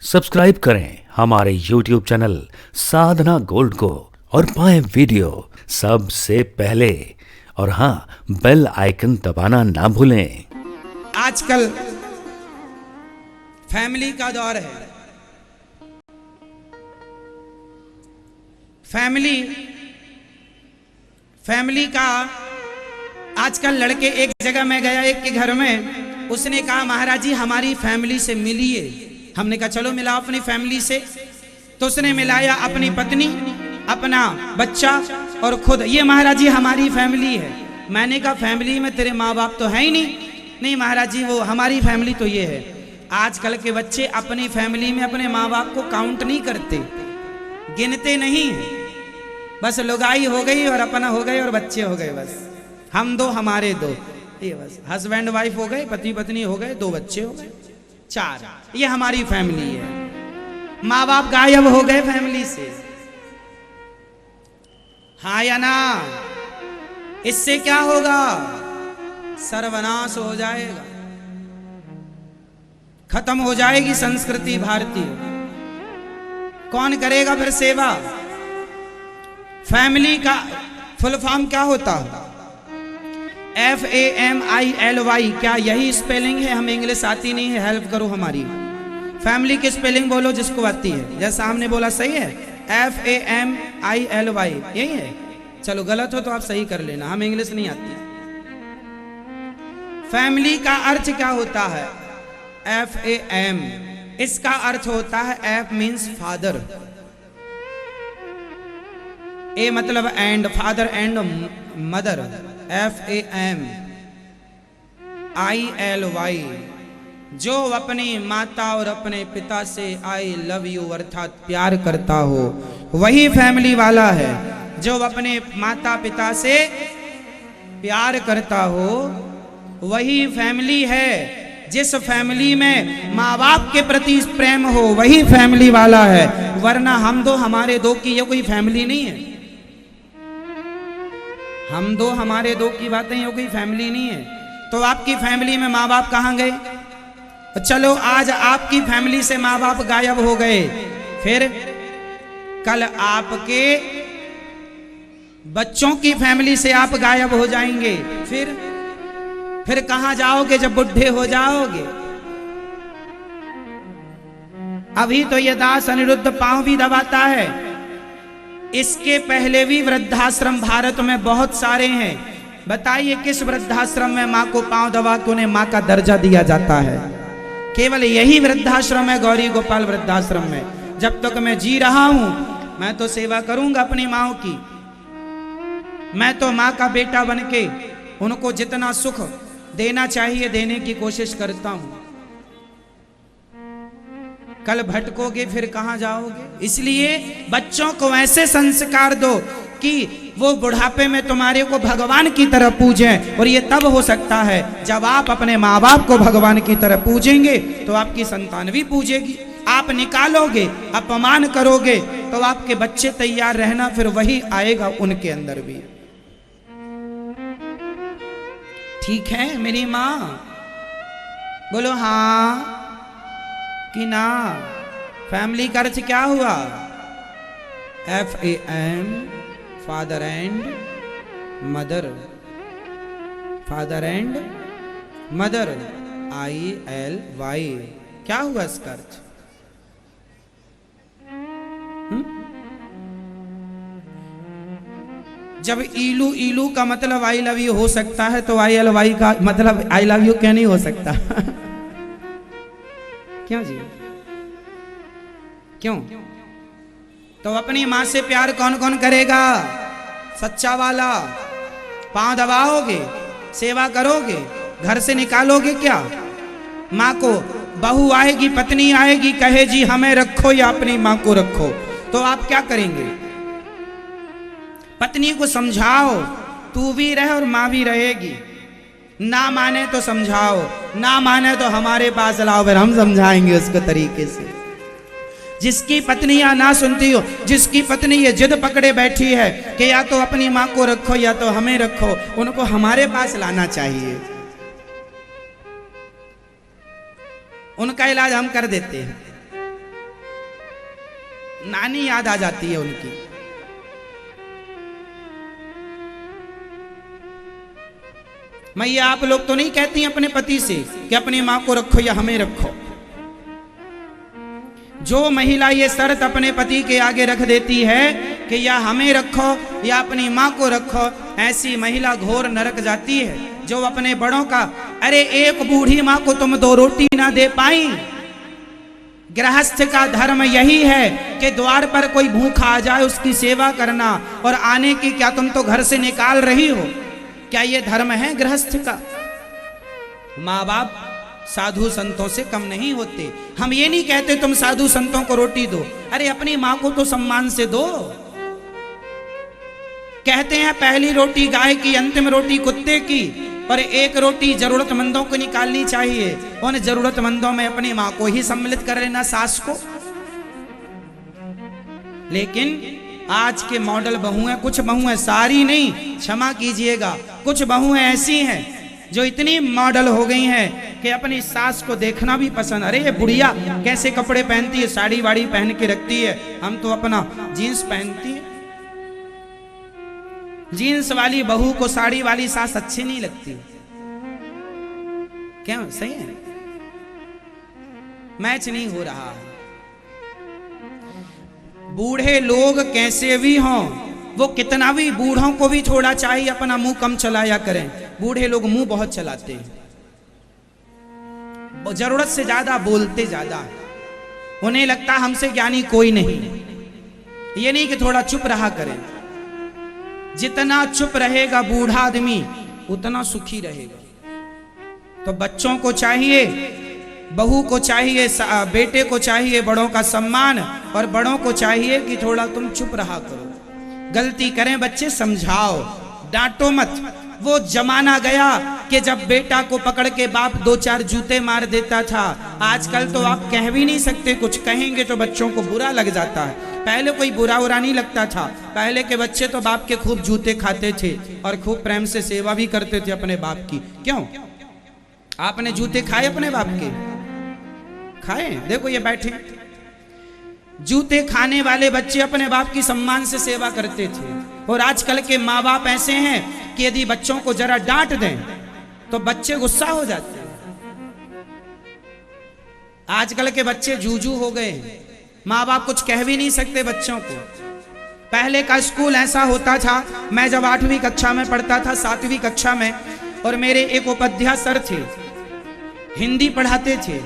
Subscribe करें हमारे YouTube channel साधना gold को और पाएं वीडियो सबसे पहले। और हाँ, बेल आइकन दबाना ना भूलें। आजकल फैमिली का दौर है। फैमिली का आजकल लड़के, एक जगह में गया एक के घर में, उसने कहा महाराज जी हमारी फैमिली से मिलिए। हमने कहा चलो मिलाओ अपनी फैमिली से। तो उसने मिलाया अपनी पत्नी, अपना बच्चा और खुद। ये महाराज जी हमारी फैमिली है। मैंने कहा फैमिली में तेरे माँ बाप तो है ही नहीं। नहीं महाराज जी वो हमारी फैमिली तो ये है। आजकल के बच्चे अपनी फैमिली में अपने माँ बाप को काउंट नहीं करते, गिनते नहीं है। बस लुगाई हो गई और अपना हो गए और बच्चे हो गए। बस हम दो हमारे दो, ये बस हस्बैंड वाइफ हो गए, पति पत्नी हो गए, दो बच्चे हो गए, 4। ये हमारी फैमिली है। माँ बाप गायब हो गए फैमिली से। हाँ या ना? इससे क्या होगा? सर्वनाश हो जाएगा, खत्म हो जाएगी संस्कृति भारतीय। कौन करेगा फिर सेवा? फैमिली का फुल फॉर्म क्या होता है? FAMILY। क्या यही स्पेलिंग है? हमें इंग्लिश आती नहीं है, हेल्प करो हमारी। फैमिली की स्पेलिंग बोलो जिसको आती है। जैसा हमने बोला सही है, FAMILY यही है। चलो गलत हो तो आप सही कर लेना, हमें इंग्लिश नहीं आती। फैमिली का अर्थ क्या होता है? FAM। इसका अर्थ होता है, F मीन्स फादर, A मतलब and, father and mother. FAMILY। जो अपनी माता और अपने पिता से आई लव यू अर्थात प्यार करता हो वही फैमिली वाला है। जो अपने माता पिता से प्यार करता हो वही फैमिली है। जिस फैमिली में माँ बाप के प्रति प्रेम हो वही फैमिली वाला है। वरना हम दो हमारे दो की ये कोई फैमिली नहीं है। हम दो हमारे दो की बातें ये कोई फैमिली नहीं है। तो आपकी फैमिली में माँ बाप कहाँ गए? चलो आज आपकी फैमिली से माँ बाप गायब हो गए, फिर कल आपके बच्चों की फैमिली से आप गायब हो जाएंगे। फिर कहां जाओगे जब बुढ़े हो जाओगे? अभी तो ये दास अनिरुद्ध पांव भी दबाता है। इसके पहले भी वृद्धाश्रम भारत में बहुत सारे हैं। बताइए किस वृद्धाश्रम में माँ को पांव दबा के उन्हें माँ का दर्जा दिया जाता है? केवल यही वृद्धाश्रम है, गौरी गोपाल वृद्धाश्रम में। जब तक मैं जी रहा हूं मैं तो सेवा करूंगा अपनी माँ की। मैं तो माँ का बेटा बनके उनको जितना सुख देना चाहिए देने की कोशिश करता हूं। कल भटकोगे फिर कहां जाओगे? इसलिए बच्चों को ऐसे संस्कार दो कि वो बुढ़ापे में तुम्हारे को भगवान की तरह पूजें। और ये तब हो सकता है जब आप अपने माँ बाप को भगवान की तरह पूजेंगे तो आपकी संतान भी पूजेगी। आप निकालोगे, अपमान करोगे तो आपके बच्चे तैयार रहना, फिर वही आएगा उनके अंदर भी। ठीक है मेरी माँ? बोलो हाँ कि ना? फैमिली का अर्थ क्या हुआ? FAM father and mother. Father and mother ILY। क्या हुआ इसका अर्थ? जब इलू इलू का मतलब आई लव यू हो सकता है तो ILY का मतलब आई लव यू क्यों नहीं हो सकता? क्यों जी? क्यों? तो अपनी माँ से प्यार कौन कौन करेगा? सच्चा वाला। पांव दबाओगे, सेवा करोगे, घर से निकालोगे क्या? माँ को बहू आएगी, पत्नी आएगी, कहे जी हमें रखो या अपनी माँ को रखो, तो आप क्या करेंगे? पत्नी को समझाओ, तू भी रहे और माँ भी रहेगी। ना माने तो समझाओ, ना माने तो हमारे पास लाओ, फिर हम समझाएंगे उसको तरीके से। जिसकी पत्नियां ना सुनती हो, जिसकी पत्नी ये जिद पकड़े बैठी है कि या तो अपनी माँ को रखो या तो हमें रखो, उनको हमारे पास लाना चाहिए। उनका इलाज हम कर देते हैं। नानी याद आ जाती है उनकी। मैया आप लोग तो नहीं कहती अपने पति से कि अपनी मां को रखो या हमें रखो। जो महिला ये शर्त अपने पति के आगे रख देती है कि या हमें रखो या अपनी मां को रखो, ऐसी महिला घोर नरक जाती है। जो अपने बड़ों का, अरे एक बूढ़ी मां को तुम 2 रोटी ना दे पाई। गृहस्थ का धर्म यही है कि द्वार पर कोई भूखा आ जाए उसकी सेवा करना, और आने की क्या तुम तो घर से निकाल रही हो? क्या ये धर्म है गृहस्थ का? माँ बाप साधु संतों से कम नहीं होते। हम ये नहीं कहते तुम साधु संतों को रोटी दो, अरे अपनी मां को तो सम्मान से दो। कहते हैं पहली रोटी गाय की, अंतिम रोटी कुत्ते की, और एक रोटी जरूरतमंदों को निकालनी चाहिए। उन जरूरतमंदों में अपनी मां को ही सम्मिलित कर लेना, सास को। लेकिन आज के मॉडल बहुएं, कुछ बहुएं, सारी नहीं, क्षमा कीजिएगा, कुछ बहुएं ऐसी हैं जो इतनी मॉडल हो गई हैं कि अपनी सास को देखना भी पसंद। अरे ये बुढ़िया कैसे कपड़े पहनती है, साड़ी वाड़ी पहन के रखती है, हम तो अपना जीन्स पहनती है। जीन्स वाली बहू को साड़ी वाली सास अच्छी नहीं लगती। क्या सही है? मैच नहीं हो रहा है। बूढ़े लोग कैसे भी हों, वो कितना भी, बूढ़ों को भी थोड़ा चाहिए अपना मुंह कम चलाया करें। बूढ़े लोग मुंह बहुत चलाते हैं, जरूरत से ज्यादा बोलते ज्यादा है। उन्हें लगता हमसे ज्ञानी कोई नहीं। ये नहीं कि थोड़ा चुप रहा करें। जितना चुप रहेगा बूढ़ा आदमी उतना सुखी रहेगा। तो बच्चों को चाहिए, बहू को चाहिए, बेटे को चाहिए बड़ों का सम्मान, और बड़ों को चाहिए कि थोड़ा तुम चुप रहा करो। गलती करें बच्चे समझाओ, डांटो मत। वो जमाना गया कि जब बेटा को पकड़ के बाप 2-4 जूते मार देता था। आजकल तो आप कह भी नहीं सकते, कुछ कहेंगे तो बच्चों को बुरा लग जाता है। पहले कोई बुरा उरा नहीं लगता था। पहले के बच्चे तो बाप के खूब जूते खाते थे और खूब प्रेम से सेवा भी करते थे अपने बाप की। क्यों? आपने जूते खाए अपने बाप के? खाए? देखो ये बैठे, जूते खाने वाले बच्चे अपने बाप की सम्मान से सेवा करते थे। और आजकल के माँ बाप ऐसे हैं कि यदि बच्चों को जरा डांट दें तो बच्चे गुस्सा हो जाते हैं। आजकल के बच्चे जूजू हो गए, माँ बाप कुछ कह भी नहीं सकते बच्चों को। पहले का स्कूल ऐसा होता था, मैं जब 8वीं कक्षा में पढ़ता था, 7वीं कक्षा में, और मेरे एक उपाध्याय सर थे, हिंदी पढ़ाते थे।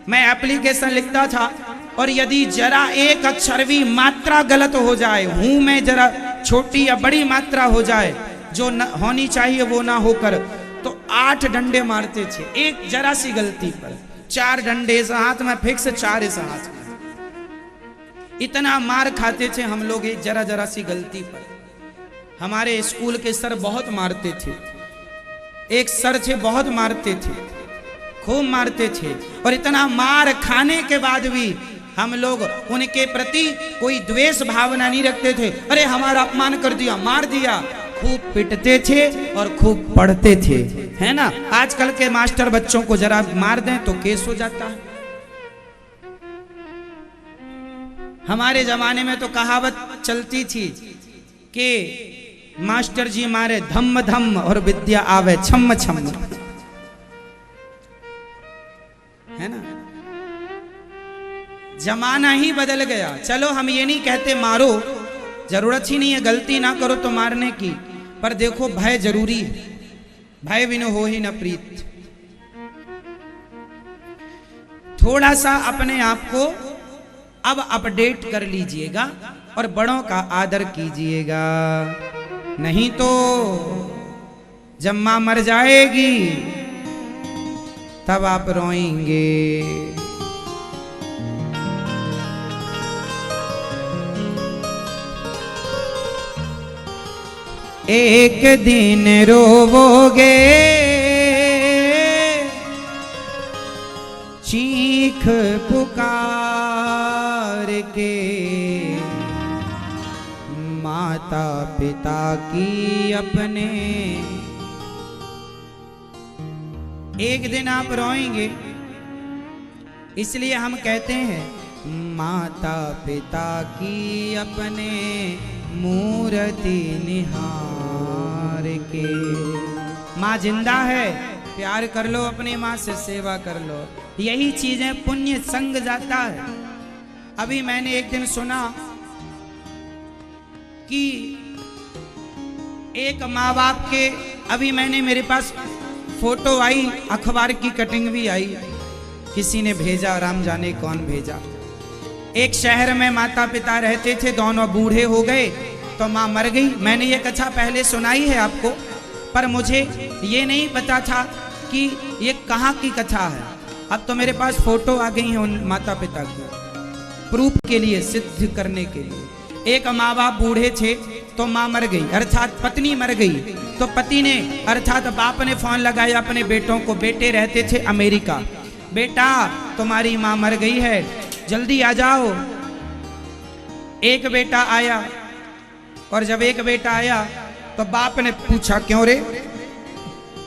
मैं एप्लीकेशन लिखता था और यदि जरा एक अक्षर भी मात्रा गलत हो जाए, हूं में जरा छोटी या बड़ी मात्रा हो जाए जो न होनी चाहिए वो ना होकर, तो 8 डंडे मारते थे। एक जरा सी गलती पर 4 डंडे इस हाथ में फिक्स, 4 इस हाथ में। इतना मार खाते थे हम लोग एक जरा जरा सी गलती पर। हमारे स्कूल के सर बहुत मारते थे। एक सर थे बहुत मारते थे, खूब मारते थे। और इतना मार खाने के बाद भी हम लोग उनके प्रति कोई द्वेष भावना नहीं रखते थे। अरे हमारा अपमान कर दिया, मार दिया। खूब पिटते थे और खूब पढ़ते थे, है ना। आजकल के मास्टर बच्चों को जरा मार दें तो केस हो जाता है। हमारे जमाने में तो कहावत चलती थी कि मास्टर जी मारे धम्म धम्म और विद्या आवे छम्म छम्म, है ना। जमाना ही बदल गया। चलो हम ये नहीं कहते मारो, जरूरत ही नहीं है, गलती ना करो तो मारने की, पर देखो भय जरूरी है। भय बिनु हो ही न प्रीत। थोड़ा सा अपने आप को अब अपडेट कर लीजिएगा और बड़ों का आदर कीजिएगा। नहीं तो जब मां मर जाएगी तब आप रोएंगे। एक दिन रोवोगे चीख पुकार के, माता पिता की अपने। एक दिन आप रोएंगे। इसलिए हम कहते हैं माता पिता की अपने मूर्ति निहार के। माँ जिंदा है, प्यार कर लो अपनी माँ से, सेवा कर लो, यही चीजें पुण्य संग जाता है। अभी मैंने एक दिन सुना कि एक माँ बाप के, अभी मैंने मेरे पास फोटो आई, अखबार की कटिंग भी आई, किसी ने भेजा, राम जाने कौन भेजा। एक शहर में माता पिता रहते थे, दोनों बूढ़े हो गए तो माँ मर गई। मैंने ये कथा पहले सुनाई है आपको, पर मुझे ये नहीं पता था कि ये कहाँ की कथा है। अब तो मेरे पास फोटो आ गई है उन माता पिता की, प्रूफ के लिए, सिद्ध करने के लिए। एक माँ बाप बूढ़े थे तो माँ मर गई, अर्थात पत्नी मर गई। तो पति ने अर्थात बाप ने फोन लगाया अपने बेटों को, बेटे रहते थे अमेरिका, बेटा तुम्हारी माँ मर गई है, जल्दी आ जाओ। एक बेटा आया, और जब एक बेटा आया तो बाप ने पूछा क्यों रे,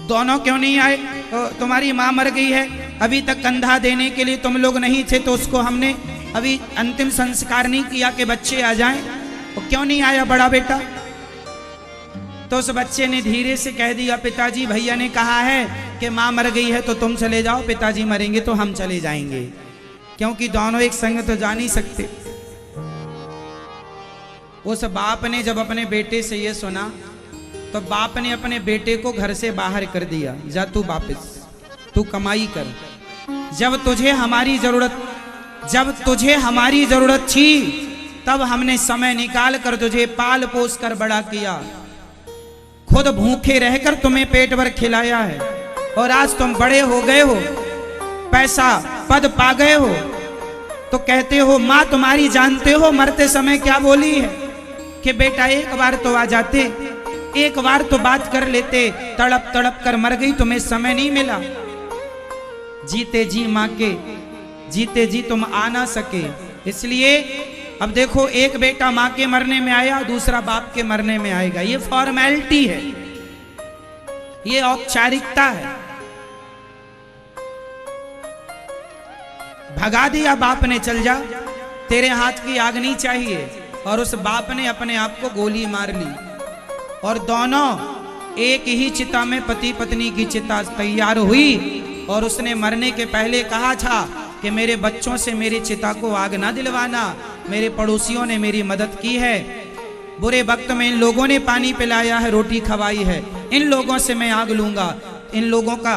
दोनों क्यों नहीं आए? तो तुम्हारी माँ मर गई है, अभी तक कंधा देने के लिए तुम लोग नहीं थे, तो उसको हमने अभी अंतिम संस्कार नहीं किया कि बच्चे आ जाएं, तो क्यों नहीं आया बड़ा बेटा? तो उस बच्चे ने धीरे से कह दिया, पिताजी भैया ने कहा है कि माँ मर गई है तो तुम चले जाओ, पिताजी मरेंगे तो हम चले जाएंगे, क्योंकि दोनों एक संग तो जा नहीं सकते। उस बाप ने जब अपने बेटे से ये सुना तो बाप ने अपने बेटे को घर से बाहर कर दिया, जा तू वापिस, तू कमाई कर। जब तुझे हमारी जरूरत थी तब हमने समय निकाल कर तुझे पाल पोस कर बड़ा किया, खुद भूखे रहकर तुम्हें पेट भर खिलाया है, और आज तुम बड़े हो गए हो, पैसा पद पा गए हो, तो कहते हो माँ तुम्हारी जानते हो मरते समय क्या बोली है कि बेटा एक बार तो आ जाते, एक बार तो बात कर लेते, तड़प तड़प कर मर गई, तुम्हें समय नहीं मिला। जीते जी माँ के, जीते जी तुम आ ना सके, इसलिए अब देखो एक बेटा माँ के मरने में आया, दूसरा बाप के मरने में आएगा। ये फॉर्मेलिटी है, ये औपचारिकता है। भगा दिया बाप ने, चल जा, तेरे हाथ की आग नहीं चाहिए, और उस बाप ने अपने आप को गोली मार ली, और दोनों एक ही चिता में, पति पत्नी की चिता तैयार हुई, और उसने मरने के पहले कहा था कि मेरे बच्चों से मेरी चिता को आग ना दिलवाना, मेरे पड़ोसियों ने मेरी मदद की है, बुरे वक्त में इन लोगों ने पानी पिलाया है, रोटी खवाई है, इन लोगों से मैं आग लूंगा, इन लोगों का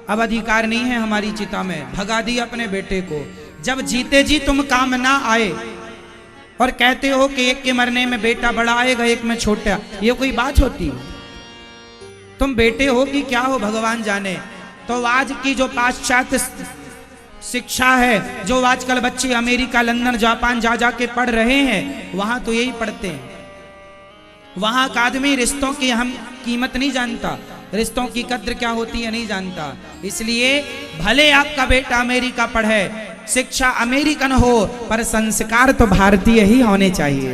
अब अधिकार नहीं है हमारी चिता में। भगा दिया अपने बेटे को। जब जीते जी तुम काम ना आए और कहते हो कि एक के मरने में बेटा बड़ा आएगा, एक में छोटा, ये कोई बात होती? तुम बेटे हो कि क्या हो भगवान जाने। तो आज की जो पाश्चात्य शिक्षा है, जो आजकल बच्चे अमेरिका, लंदन, जापान जा जा के पढ़ रहे हैं, वहां तो यही पढ़ते हैं। वहां का आदमी रिश्तों की हम कीमत नहीं जानता, रिश्तों की कद्र क्या होती है नहीं जानता। इसलिए भले आपका बेटा अमेरिका पढ़े, शिक्षा अमेरिकन हो, पर संस्कार तो भारतीय ही होने चाहिए।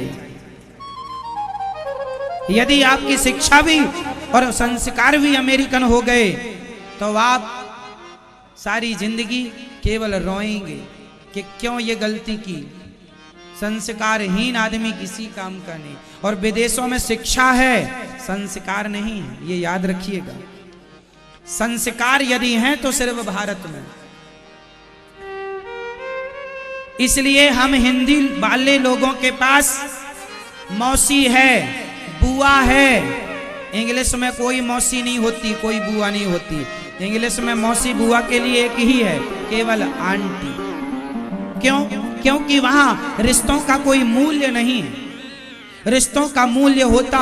यदि आपकी शिक्षा भी और संस्कार भी अमेरिकन हो गए तो आप सारी जिंदगी केवल रोएंगे कि क्यों ये गलती की। संस्कारहीन आदमी किसी काम का नहीं। और विदेशों में शिक्षा है, संस्कार नहीं है, ये याद रखिएगा। संस्कार यदि हैं तो सिर्फ भारत में। इसलिए हम हिंदी वाले लोगों के पास मौसी है, बुआ है। इंग्लिश में कोई मौसी नहीं होती, कोई बुआ नहीं होती। इंग्लिश में मौसी बुआ के लिए एक ही है, केवल आंटी। क्यों? क्योंकि वहां रिश्तों का कोई मूल्य नहीं है। रिश्तों का मूल्य होता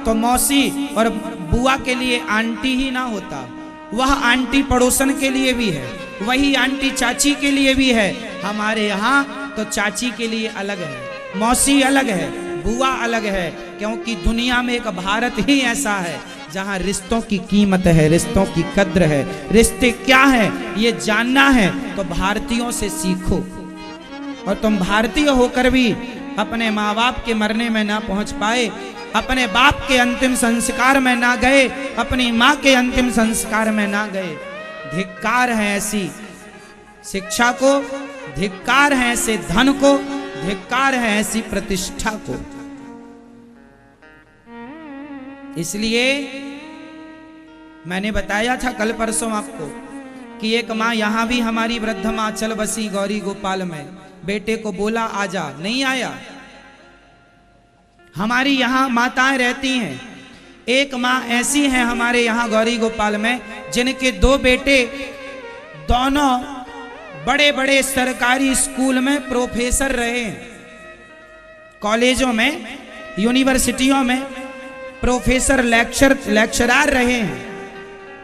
तो मौसी और बुआ के लिए आंटी ही ना होता। वह आंटी पड़ोसन के लिए भी है, वही आंटी चाची के लिए भी है। हमारे यहाँ तो चाची के लिए अलग है, मौसी अलग है, बुआ अलग है। क्योंकि दुनिया में एक भारत ही ऐसा है जहाँ रिश्तों की कीमत है, रिश्तों की कद्र है। रिश्ते क्या है ये जानना है तो भारतीयों से सीखो। और तुम भारतीय होकर भी अपने माँ बाप के मरने में ना पहुंच पाए, अपने बाप के अंतिम संस्कार में ना गए, अपनी माँ के अंतिम संस्कार में ना गए, धिक्कार है ऐसी शिक्षा को, धिक्कार है ऐसे धन को, धिक्कार है ऐसी प्रतिष्ठा को। इसलिए मैंने बताया था कल परसों आपको कि एक माँ यहां भी हमारी वृद्ध माँ चल बसी गौरी गोपाल में, बेटे को बोला आजा, नहीं आया। हमारी यहां माताएं रहती हैं। एक माँ ऐसी है हमारे यहां गौरी गोपाल में जिनके 2 बेटे दोनों बड़े बड़े सरकारी स्कूल में प्रोफेसर रहे हैं, कॉलेजों में, यूनिवर्सिटियों में प्रोफेसर लेक्चरर रहे हैं,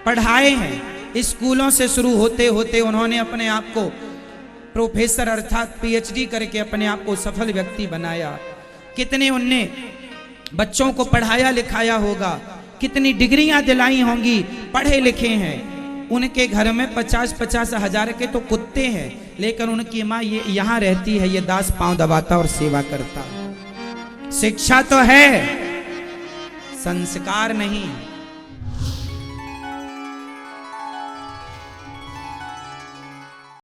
पढ़ाए हैं। स्कूलों से शुरू होते होते उन्होंने अपने आप को प्रोफेसर अर्थात पीएचडी करके अपने आप को सफल व्यक्ति बनाया। कितने उनने बच्चों को पढ़ाया लिखाया होगा, कितनी डिग्रियां दिलाई होंगी, पढ़े लिखे हैं। उनके घर में 50-50 हजार के तो कुत्ते हैं, लेकिन उनकी माँ ये यहाँ रहती है, ये दास पांव दबाता और सेवा करता। शिक्षा तो है, संस्कार नहीं।